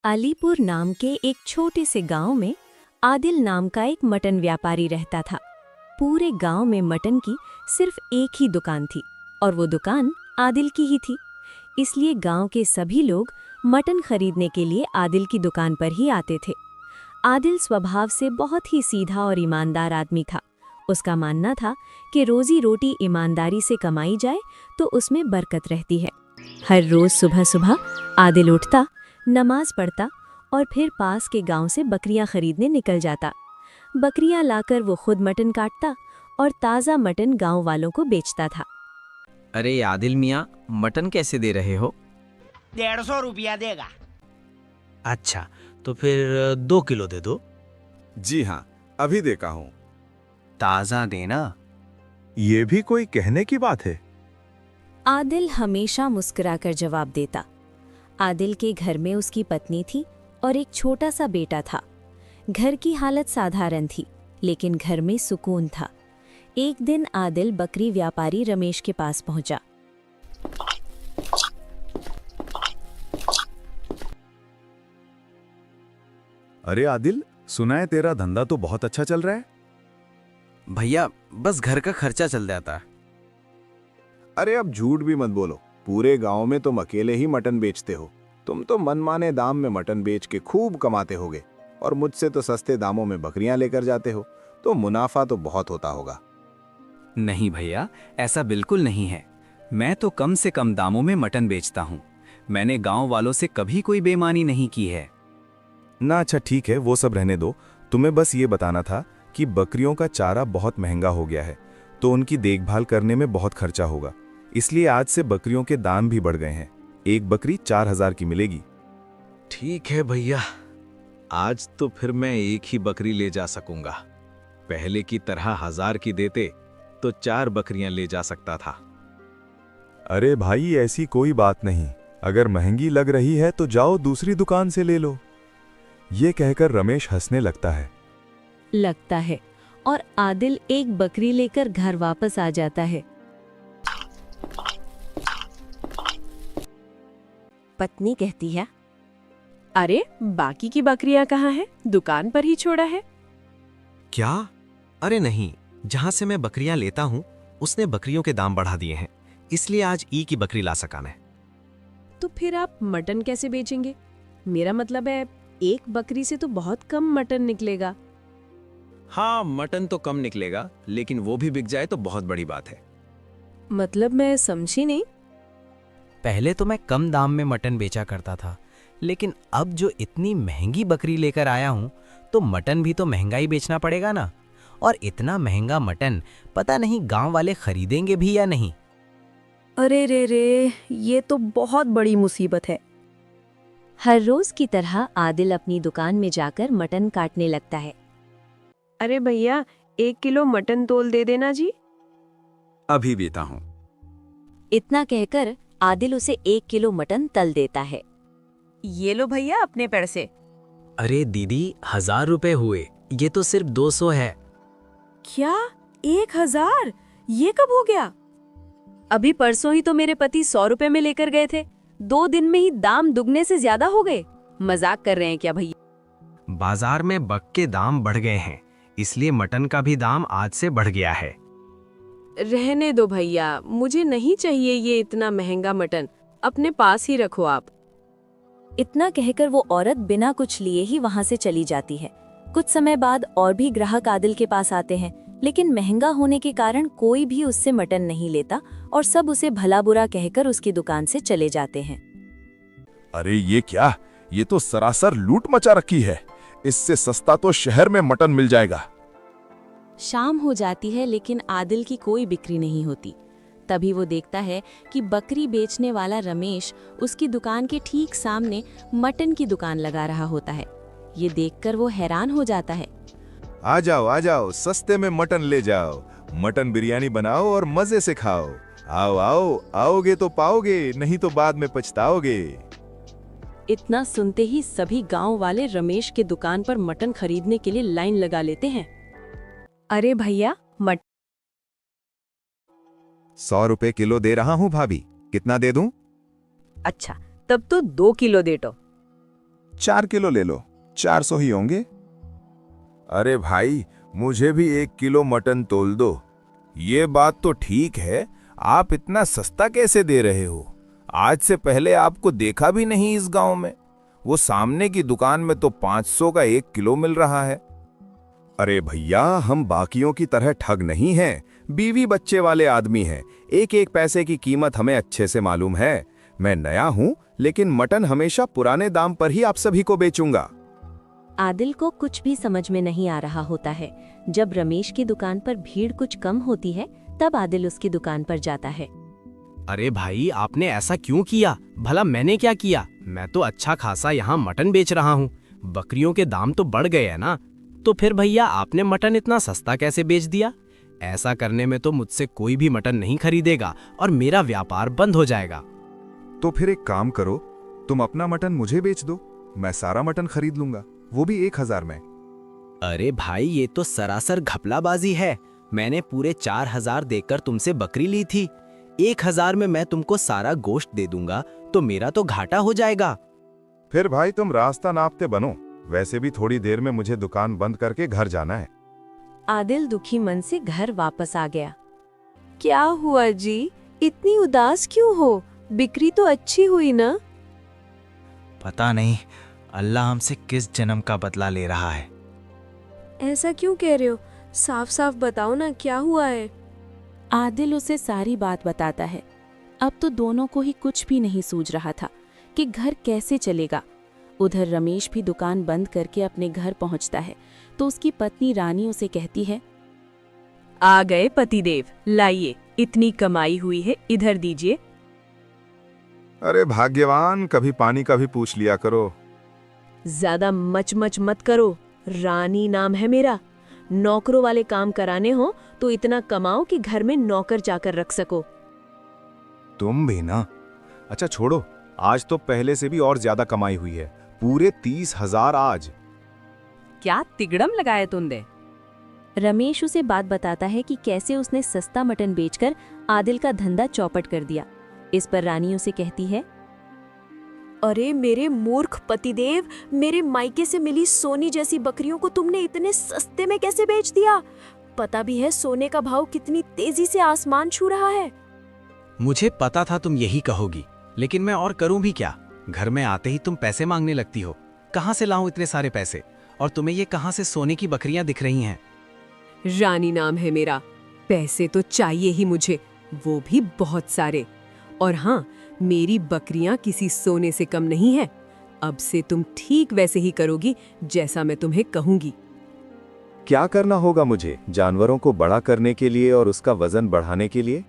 अलीपुर नाम के एक छोटे से गांव में आदिल नाम का एक मटन व्यापारी रहता था। पूरे गांव में मटन की सिर्फ एक ही दुकान थी और वो दुकान आदिल की ही थी। इसलिए गांव के सभी लोग मटन खरीदने के लिए आदिल की दुकान पर ही आते थे। आदिल स्वभाव से बहुत ही सीधा और ईमानदार आदमी था। उसका मानना था कि रोजी रोटी ईमानदारी से कमाई जाए तो उसमें बरकत रहती है। हर रोज सुबह सुबह आदिल उठता, नमाज पढ़ता और फिर पास के गांव से बकरियां खरीदने निकल जाता। बकरियां लाकर वो खुद मटन काटता और ताज़ा मटन गांव वालों को बेचता था। अरे आदिल मियाँ, मटन कैसे दे रहे हो? 150 रुपया देगा। अच्छा, तो फिर 2 किलो दे दो। जी हाँ, अभी देखा हूँ। ताज़ा देना। ये भी कोई कहने की बात है। आदिल हमेशा मुस्कुराकर जवाब देता। आदिल के घर में उसकी पत्नी थी और एक छोटा सा बेटा था। घर की हालत साधारण थी, लेकिन घर में सुकून था। एक दिन आदिल बकरी व्यापारी रमेश के पास पहुंचा। अरे आदिल, सुना है तेरा धंधा तो बहुत अच्छा चल रहा है। भैया, बस घर का खर्चा चल जाता है। अरे अब झूठ भी मत बोलो, पूरे गांव में तुम अकेले ही मटन बेचते हो। तुम तो मनमाने दाम में मटन बेच के खूब कमाते होगे और मुझसे तो सस्ते दामों में बकरियां लेकर जाते हो, तो मुनाफा तो बहुत होता होगा। नहीं भैया, ऐसा बिल्कुल नहीं है। मैं तो कम से कम दामों में मटन बेचता हूँ। मैंने गांव वालों से कभी कोई बेईमानी नहीं की है। ना अच्छा ठीक है, वो सब रहने दो। तुम्हें बस ये बताना था कि बकरियों का चारा बहुत महंगा हो गया है, तो उनकी देखभाल करने में बहुत खर्चा होगा। इसलिए आज से बकरियों के दाम भी बढ़ गए हैं। एक बकरी 4000 की मिलेगी। ठीक है भैया, आज तो फिर मैं एक ही बकरी ले जा सकूंगा। पहले की तरह 1000 की देते तो 4 बकरियां ले जा सकता था। अरे भाई, ऐसी कोई बात नहीं। अगर महंगी लग रही है तो जाओ दूसरी दुकान से ले लो। ये कहकर रमेश हंसने लगता है और आदिल एक बकरी लेकर घर वापस आ जाता है। पत्नी कहती है, अरे बाकी की बकरियां कहाँ हैं? दुकान पर ही छोड़ा है। क्या? अरे नहीं, जहां से मैं बकरियां लेता हूं उसने बकरियों के दाम बढ़ा दिए हैं, इसलिए आज ई की बकरी ला सका मैं। तो फिर आप मटन कैसे बेचेंगे? मेरा मतलब है, एक बकरी से तो बहुत कम मटन निकलेगा। हाँ, मटन तो कम निकलेगा, लेकिन वो भी बिक जाए तो बहुत बड़ी बात है। मतलब मैं समझी नहीं। पहले तो मैं कम दाम में मटन बेचा करता था, लेकिन अब जो इतनी महंगी बकरी लेकर आया हूं, तो मटन भी तो महंगा ही बेचना पड़ेगा ना। और इतना महंगा मटन पता नहीं गांव वाले खरीदेंगे भी या नहीं। अरे रे, ये तो बहुत बड़ी मुसीबत है। हर रोज की तरह आदिल अपनी दुकान में जाकर मटन काटने लगता है। अरे भैया, 1 किलो मटन तोल दे देना जी। अभी देता हूँ। इतना कहकर आदिल उसे 1 किलो मटन तल देता है। ये लो भैया अपने पैसे। अरे दीदी, 1000 रुपए हुए, ये तो सिर्फ 200 है। क्या? 1000? ये कब हो गया? अभी परसों ही तो मेरे पति 100 रुपए में लेकर गए थे। 2 दिन में ही दाम दुगने से ज्यादा हो गए। मजाक कर रहे हैं क्या भैया? बाजार में बक के दाम बढ़ गए हैं, इसलिए मटन का भी दाम आज से बढ़ गया है। रहने दो भैया, मुझे नहीं चाहिए ये इतना महंगा मटन। अपने पास ही रखो आप। इतना कहकर वो औरत बिना कुछ लिए ही वहां से चली जाती है। कुछ समय बाद और भी ग्राहक आदिल के पास आते हैं, लेकिन महंगा होने के कारण कोई भी उससे मटन नहीं लेता और सब उसे भला बुरा कहकर उसकी दुकान से चले जाते हैं। अरे ये क्या? ये तो सरासर लूट मचा रखी है। इससे सस्ता तो शहर में मटन मिल जाएगा। शाम हो जाती है, लेकिन आदिल की कोई बिक्री नहीं होती। तभी वो देखता है कि बकरी बेचने वाला रमेश उसकी दुकान के ठीक सामने मटन की दुकान लगा रहा होता है। ये देखकर वो हैरान हो जाता है। आ जाओ, सस्ते में मटन ले जाओ। मटन बिरयानी बनाओ और मजे से खाओ। आओ, आओगे तो पाओगे, नहीं तो बाद में पछताओगे। इतना सुनते ही सभी गांव वाले रमेश के दुकान पर मटन खरीदने के लिए लाइन लगा लेते हैं। अरे भैया, 100 रुपए किलो दे रहा हूँ भाभी, कितना दे दूं? अच्छा, तब तो 2 किलो दे दो। 4 किलो ले लो, 400 ही होंगे। अरे भाई, मुझे भी 1 किलो मटन तोल दो। ये बात तो ठीक है, आप इतना सस्ता कैसे दे रहे हो? आज से पहले आपको देखा भी नहीं इस गांव में। वो सामने की दुकान में तो 500 का 1 किलो मिल रहा है। अरे भैया, हम बाकियों की तरह ठग नहीं हैं, बीवी बच्चे वाले आदमी हैं। एक एक पैसे की कीमत हमें अच्छे से मालूम है। मैं नया हूं, लेकिन मटन हमेशा पुराने दाम पर ही आप सभी को बेचूंगा। आदिल को कुछ भी समझ में नहीं आ रहा होता है। जब रमेश की दुकान पर भीड़ कुछ कम होती है, तब आदिल उसकी दुकान पर जाता है। अरे भाई, आपने ऐसा क्यों किया? भला मैंने क्या किया? मैं तो अच्छा खासा यहाँ मटन बेच रहा हूँ। बकरियों के दाम तो बढ़ गए हैं ना, तो फिर भैया आपने मटन इतना सस्ता कैसे बेच दिया? ऐसा करने में तो मुझसे कोई भी मटन नहीं खरीदेगा और मेरा व्यापार बंद हो जाएगा। तो फिर एक काम करो, तुम अपना मटन मुझे बेच दो, मैं सारा मटन खरीद लूंगा, वो भी 1000 में। अरे भाई, ये तो सरासर घपलाबाजी है। मैंने पूरे 4000 देकर तुमसे बकरी ली थी। 1000 में मैं तुमको सारा गोश्त दे दूंगा तो मेरा तो घाटा हो जाएगा। फिर भाई तुम रास्ता नापते बनो, वैसे भी थोड़ी देर में मुझे दुकान बंद करके घर जाना है। आदिल दुखी मन से घर वापस आ गया। क्या हुआ जी, इतनी उदास क्यों हो? बिक्री तो अच्छी हुई ना? पता नहीं अल्लाह हमसे किस जन्म का बदला ले रहा है। ऐसा क्यों कह रहे हो? साफ साफ बताओ ना, क्या हुआ है? आदिल उसे सारी बात बताता है। अब तो दोनों को ही कुछ भी नहीं सूझ रहा था कि घर कैसे चलेगा। उधर रमेश भी दुकान बंद करके अपने घर पहुंचता है तो उसकी पत्नी रानी उसे कहती है, आ गए पतिदेव, लाइए, इतनी कमाई हुई है, इधर दीजिए। अरे भाग्यवान, कभी पानी का भी पूछ लिया करो। ज्यादा मच मत करो, रानी नाम है मेरा। नौकरों वाले काम कराने हो तो इतना कमाओ कि घर में नौकर जाकर रख सको। तुम भी ना। अच्छा छोड़ो, आज तो पहले से भी और ज्यादा कमाई हुई है, पूरे 30,000 आज। क्या तिगड़म लगाया तुमने? रमेश उसे बात बताता है कि कैसे उसने सस्ता मटन बेचकर आदिल का धंधा चौपट कर दिया। इस पर रानी उसे कहती है, अरे मेरे मूर्ख पतिदेव, मेरे मायके से मिली सोनी जैसी बकरियों को तुमने इतने सस्ते में कैसे बेच दिया? पता भी है सोने का भाव कितनी तेजी से आसमान छू रहा है। मुझे पता था तुम यही कहोगी, लेकिन मैं और करूं भी क्या? घर में आते ही तुम पैसे मांगने लगती हो। कहां से लाऊं इतने सारे पैसे? और तुम्हें ये कहां से सोने की बकरियां दिख रही हैं? रानी नाम है मेरा, पैसे तो चाहिए ही मुझे, वो भी बहुत सारे। और हाँ, मेरी बकरियां किसी सोने से कम नहीं है। अब से तुम ठीक वैसे ही करोगी जैसा मैं तुम्हें कहूंगी। क्या करना होगा मुझे जानवरों को बड़ा करने के लिए और उसका वजन बढ़ाने के लिए?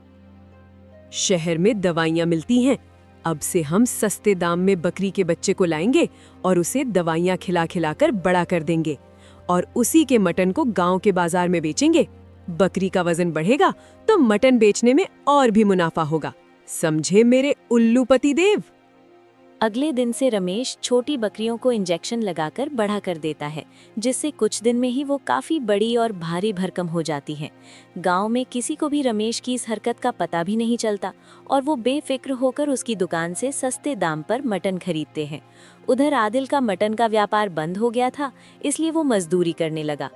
शहर में दवाइयाँ मिलती हैं। अब से हम सस्ते दाम में बकरी के बच्चे को लाएंगे और उसे दवाइयाँ खिला खिलाकर बड़ा कर देंगे और उसी के मटन को गांव के बाजार में बेचेंगे। बकरी का वजन बढ़ेगा तो मटन बेचने में और भी मुनाफा होगा। समझे मेरे उल्लू पतिदेव? अगले दिन से रमेश छोटी बकरियों को इंजेक्शन लगाकर बड़ा कर देता है, जिससे कुछ दिन में ही वो काफी बड़ी और भारी भरकम हो जाती हैं। गांव में किसी को भी रमेश की इस हरकत का पता भी नहीं चलता और वो बेफिक्र होकर उसकी दुकान से सस्ते दाम पर मटन खरीदते हैं। उधर आदिल का मटन का व्यापार बंद हो गया था, इसलिए वो मजदूरी करने लगा।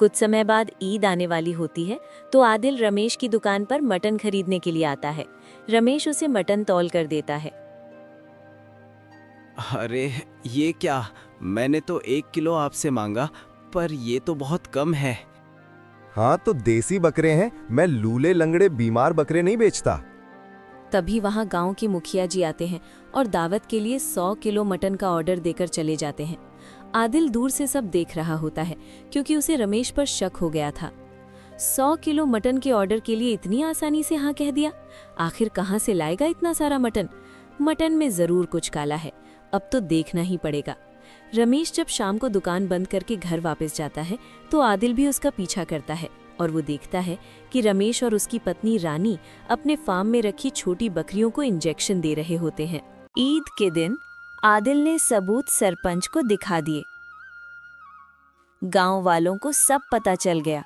कुछ समय बाद ईद आने वाली होती है तो आदिल रमेश की दुकान पर मटन खरीदने के लिए आता है। रमेश उसे मटन तौल कर देता है। अरे ये क्या, मैंने तो 1 किलो आपसे मांगा, पर ये तो बहुत कम है। हाँ तो देसी बकरे हैं, मैं लूले लंगड़े बीमार बकरे नहीं बेचता। तभी वहाँ गांव के मुखिया जी आते हैं और दावत के लिए 100 किलो मटन का ऑर्डर देकर चले जाते हैं। आदिल दूर से सब देख रहा होता है क्योंकि उसे रमेश पर शक हो गया था। 100 किलो मटन के ऑर्डर के लिए इतनी आसानी से हाँ कह दिया। आखिर कहाँ से लाएगा इतना सारा मटन? मटन में जरूर कुछ काला है, अब तो देखना ही पड़ेगा। रमेश जब शाम को दुकान बंद करके घर वापस जाता है तो आदिल भी उसका पीछा करता है और वो देखता है कि रमेश और उसकी पत्नी रानी अपने फार्म में रखी छोटी बकरियों को इंजेक्शन दे रहे होते हैं। ईद के दिन आदिल ने सबूत सरपंच को दिखा दिए। गांव वालों को सब पता चल गया।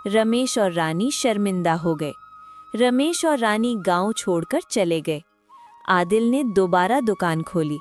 रमेश और रानी शर्मिंदा हो गए। रमेश और रानी गांव छोड़कर चले गए। आदिल ने दोबारा दुकान खोली।